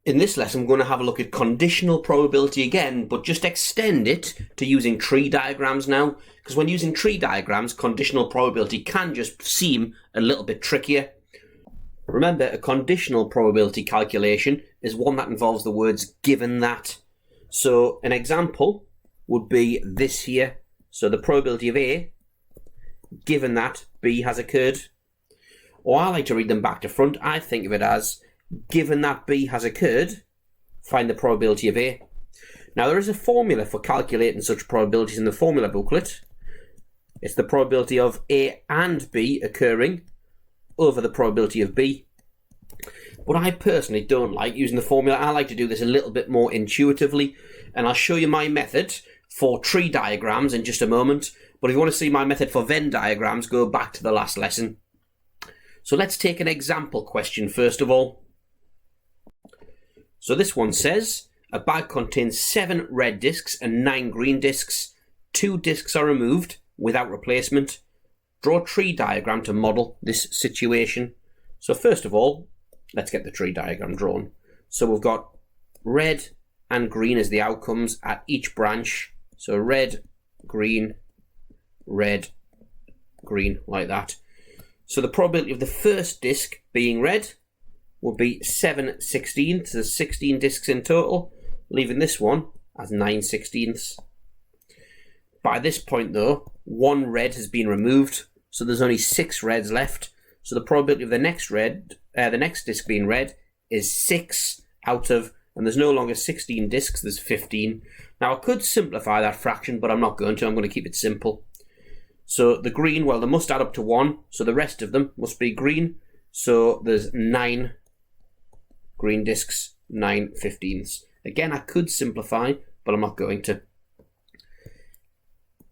In this lesson, we're going to have a look at conditional probability again, but just extend it to using tree diagrams now, because when using tree diagrams, conditional probability can just seem a little bit trickier. Remember, a conditional probability calculation is one that involves the words given that. So an example would be this here. So the probability of A, given that B has occurred. Or I like to read them back to front. I think of it as, given that B has occurred, find the probability of A. Now there is a formula for calculating such probabilities in the formula booklet. It's the probability of A and B occurring over the probability of B. But I personally don't like using the formula. I like to do this a little bit more intuitively, and I'll show you my method for tree diagrams in just a moment. But if you want to see my method for Venn diagrams, go back to the last lesson. So let's take an example question first of all. So this one says, a bag contains 7 red discs and 9 green discs. 2 discs are removed without replacement. Draw a tree diagram to model this situation. So first of all, let's get the tree diagram drawn. So we've got red and green as the outcomes at each branch. So red, green, like that. So the probability of the first disc being red would be 7/16. There's 16 discs in total, leaving this one as 9/16. By this point though, 1 red has been removed, so there's only 6 reds left. So the probability of the next disc being red is 6 out of, and there's no longer 16 discs, there's 15. Now I could simplify that fraction, but I'm not going to. I'm going to keep it simple. So the green, well, they must add up to 1, so the rest of them must be green. So there's 9 green discs, 9/15. Again, I could simplify, but I'm not going to.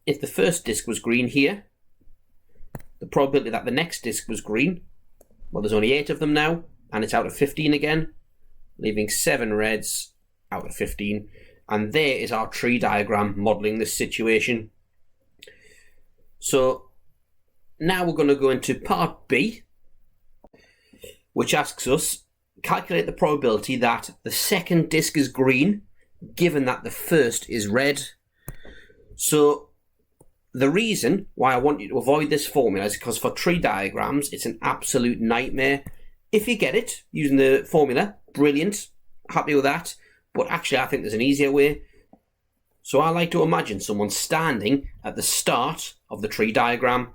If the first disc was green here, the probability that the next disc was green, well, there's only 8 of them now, and it's out of 15 again, leaving 7 reds out of 15. And there is our tree diagram modelling this situation. So now we're going to go into part B, which asks us, calculate the probability that the second disc is green, given that the first is red. So the reason why I want you to avoid this formula is because for tree diagrams, it's an absolute nightmare. If you get it using the formula, brilliant, happy with that. But actually, I think there's an easier way. So I like to imagine someone standing at the start of the tree diagram,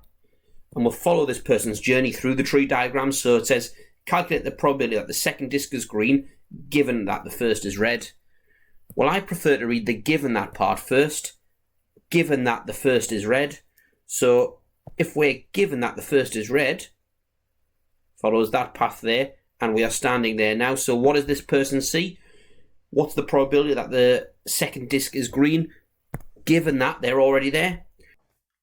and we'll follow this person's journey through the tree diagram. So it says, calculate the probability that the second disc is green, given that the first is red. Well, I prefer to read the given that part first, given that the first is red. So if we're given that the first is red, follows that path there, and we are standing there now. So what does this person see? What's the probability that the second disc is green, given that they're already there?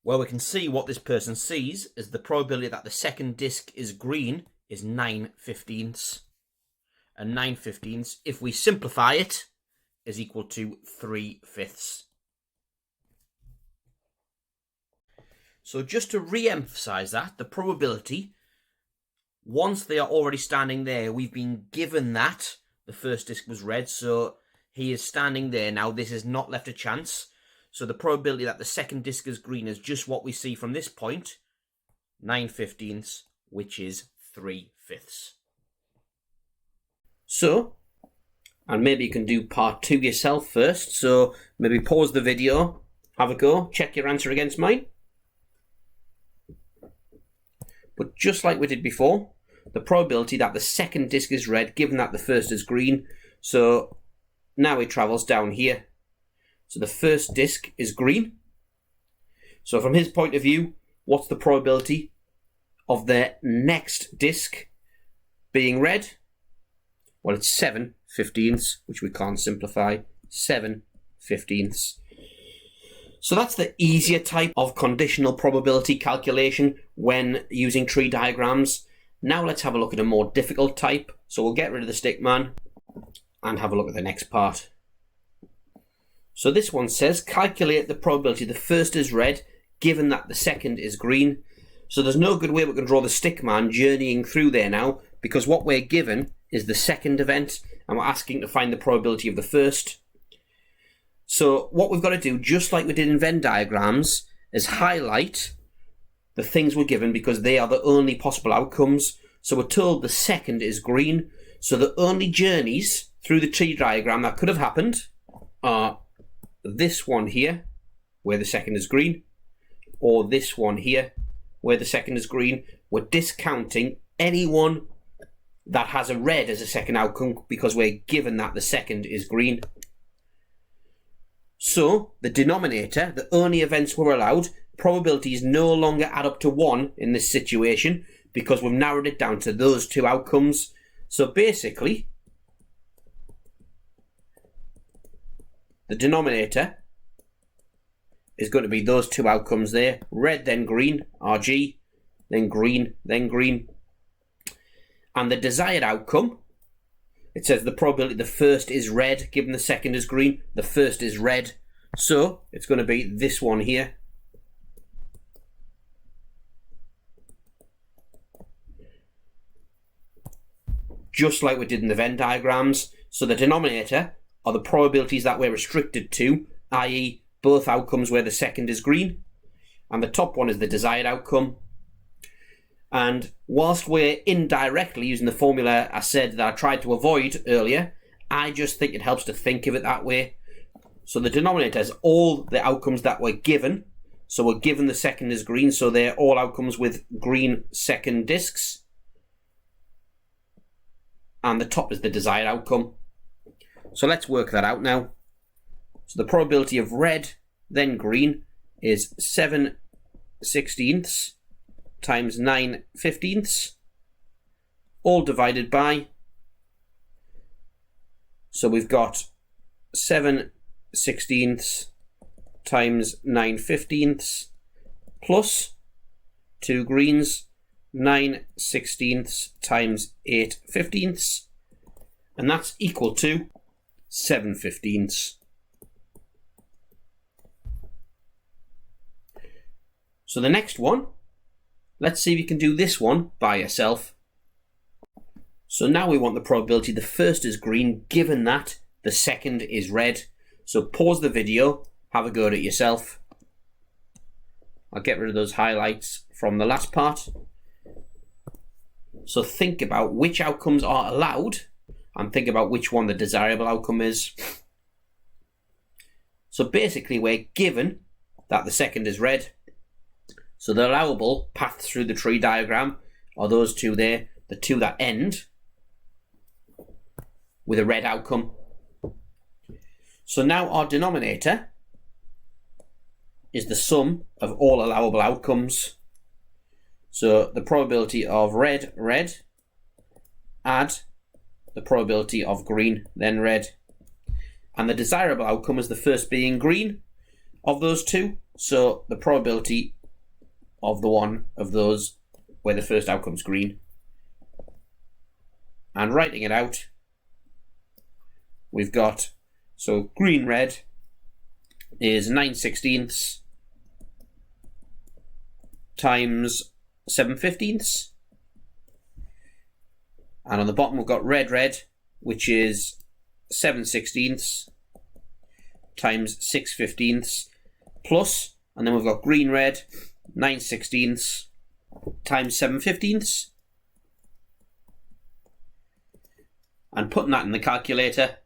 Well, we can see what this person sees is the probability that the second disc is green is 9/15. And 9/15, if we simplify it, is equal to 3/5. So just to re-emphasize that, the probability, once they are already standing there, we've been given that the first disc was red, so he is standing there now. This is not left a chance. So the probability that the second disc is green is just what we see from this point, 9/15, which is 3/5. So, and maybe you can do part 2 yourself first. So maybe pause the video, have a go, check your answer against mine. But just like we did before, the probability that the second disc is red, given that the first is green. So now it travels down here. So the first disc is green. So from his point of view, what's the probability of the next disc being red? Well, it's 7/15, which we can't simplify. 7/15. So that's the easier type of conditional probability calculation when using tree diagrams. Now let's have a look at a more difficult type. So we'll get rid of the stick man and have a look at the next part. So this one says, calculate the probability the first is red, given that the second is green. So there's no good way we can draw the stick man journeying through there now, because what we're given is the second event, and we're asking to find the probability of the first. So what we've got to do, just like we did in Venn diagrams, is highlight the things we're given because they are the only possible outcomes. So we're told the second is green. So the only journeys through the tree diagram that could have happened are this one here, where the second is green, or this one here, where the second is green. We're discounting anyone that has a red as a second outcome because we're given that the second is green. So the denominator, the only events we're allowed, probabilities no longer add up to 1 in this situation because we've narrowed it down to those two outcomes. So basically, the denominator is going to be those two outcomes there. Red, then green, RG, then green, then green. And the desired outcome, it says the probability the first is red, given the second is green. The first is red. So it's going to be this one here. Just like we did in the Venn diagrams. So the denominator are the probabilities that we're restricted to, i.e. both outcomes where the second is green. And the top one is the desired outcome. And whilst we're indirectly using the formula I said that I tried to avoid earlier, I just think it helps to think of it that way. So the denominator is all the outcomes that we're given. So we're given the second is green, so they're all outcomes with green second discs. And the top is the desired outcome. So let's work that out now. So the probability of red, then green, is 7/16 times 9/15, all divided by, so we've got 7/16 times 9/15 plus 2 greens, 9/16 times 8/15, and that's equal to 7/15. So the next one, let's see if you can do this one by yourself. So now we want the probability the first is green, given that the second is red. So pause the video, have a go at it yourself. I'll get rid of those highlights from the last part. So think about which outcomes are allowed and think about which one the desirable outcome is. So basically we're given that the second is red. So the allowable paths through the tree diagram are those two there, the two that end with a red outcome. So now our denominator is the sum of all allowable outcomes. So the probability of red, red, add the probability of green, then red. And the desirable outcome is the first being green of those two. So the probability of the one of those where the first outcome's green. And writing it out, we've got, so green red is 9/16 times 7/15, and on the bottom we've got red red, which is 7/16 times 6/15 plus, and then we've got green red 9/16 times 7/15, and putting that in the calculator,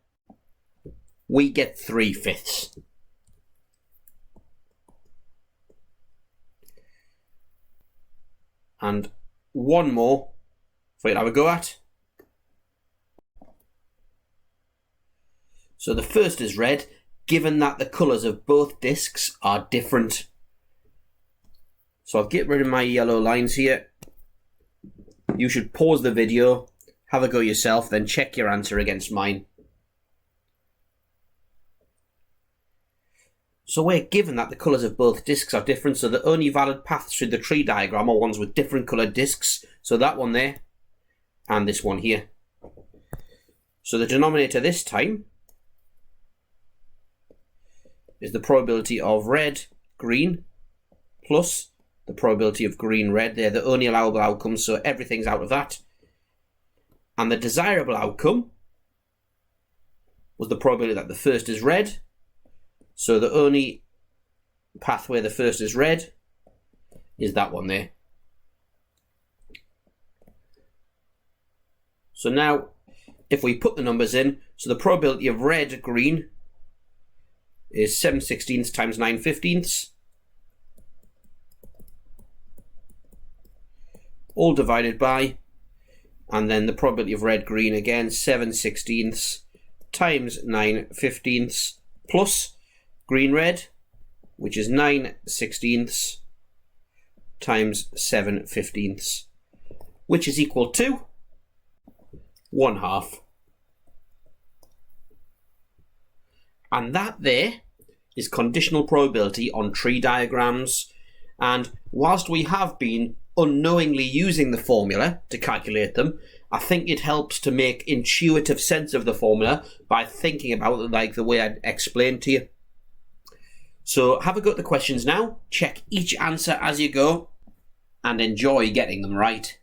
we get 3/5. And one more for you to have a go at. So the first is red, given that the colours of both discs are different. So I'll get rid of my yellow lines here. You should pause the video, have a go yourself, then check your answer against mine. So we're given that the colours of both discs are different, so the only valid paths through the tree diagram are ones with different coloured discs. So that one there, and this one here. So the denominator this time is the probability of red, green, plus the probability of green, red. They're the only allowable outcomes, so everything's out of that. And the desirable outcome was the probability that the first is red. So the only path where the first is red is that one there. So now, if we put the numbers in, so the probability of red green is 7/16 times 9/15, all divided by, and then the probability of red green again, 7/16 times 9/15 plus green red, which is 9/16 times 7/15, which is equal to 1/2. And that there is conditional probability on tree diagrams. And whilst we have been unknowingly using the formula to calculate them, I think it helps to make intuitive sense of the formula by thinking about it like the way I explained to you. So have a go at the questions now, check each answer as you go, and enjoy getting them right.